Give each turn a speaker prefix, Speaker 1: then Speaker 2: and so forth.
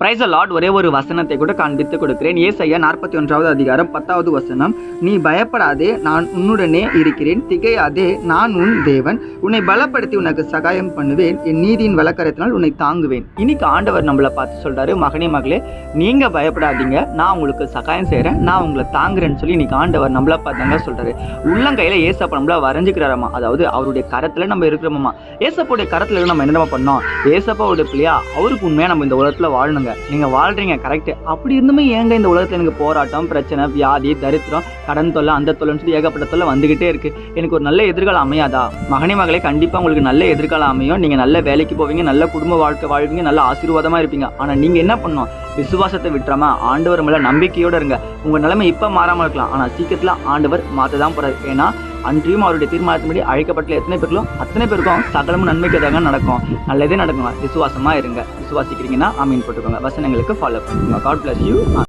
Speaker 1: Praise the Lord. ஒரே ஒரு வசனத்தை கூட காண்பித்து கொடுக்கிறேன். ஏசாயா 41வது அதிகாரம் 10வது வசனம். நீ பயப்படாதே, நான் உன்னுடனே இருக்கிறேன், திகையாதே, நான் உன் தேவன், உன்னை பலப்படுத்தி உனக்கு சகாயம் பண்ணுவேன், என் நீதியின் வலக்கரத்தினால் உன்னை தாங்குவேன். இன்னைக்கு ஆண்டவர் நம்மளை பார்த்து சொல்றாரு, மகனே மகளே, நீங்க பயப்படாதீங்க, நான் உங்களுக்கு சகாயம் செய்யறேன், நான் உங்களை தாங்குறேன்னு சொல்லி இன்னைக்கு ஆண்டவர் நம்மளை பார்த்தாங்க சொல்றாரு. உள்ளங்கையில ஏசப்பா நம்மள வரைஞ்சுக்கிறாராமா, அதாவது அவருடைய கரத்துல நம்ம இருக்கிறோமா. ஏசப்பாவுடைய கரத்துல நம்ம என்ன பண்ணோம், ஏசப்பாவுடைய பிள்ளையா, அவருக்கு உண்மையா நம்ம இந்த உலகத்துல வாழணுங்க. நீங்க வாழ்றீங்க கரெக்ட், அப்படி இருந்துமே ஏங்க இந்த உலகத்துல எனக்கு போராட்டம், பிரச்சனை, வியாதி, தரித்திரம், கடன் தொல்லை, அந்த தொல்லைன்னு சொல்லி ஏகப்பட்ட தொல்லை வந்துகிட்டே இருக்கு, எனக்கு ஒரு நல்ல எதிர்காலம் அமையாதா? மகனே மகளே, கண்டிப்பா உங்களுக்கு நல்ல எதிர்காலம் அமையும். நீங்க நல்ல வேலைக்கு போவீங்க, நல்ல குடும்ப வாழ்க்கை வாழ்வீங்க, நல்ல ஆசீர்வாதமா இருப்பீங்க. ஆனா நீங்க என்ன பண்ணணும், விசுவாசத்தை விட்டுறாம ஆண்டவர் மேல நம்பிக்கையோட இருங்க. உங்க நிலைமை இப்ப மாறாம இருக்கலாம், ஆனா சீக்கிரத்துல ஆண்டவர் மாத்ததான் போறாரு. ஏன்னா அன்றியும் அவருடைய தீர்மானத்தின்படி அழைக்கப்பட்ட எத்தனை பேருக்கும் அத்தனை பேருக்கும் சகலமும் நன்மைக்கு தாங்க நடக்கும், நல்லதே நடக்குங்க. விசுவாசமா இருங்க. விசுவாசிக்கிறீங்கன்னா ஆமீன் போட்டுக்கோங்க. வசனங்களுக்கு ஃபாலோ பண்ணுங்க. God bless you.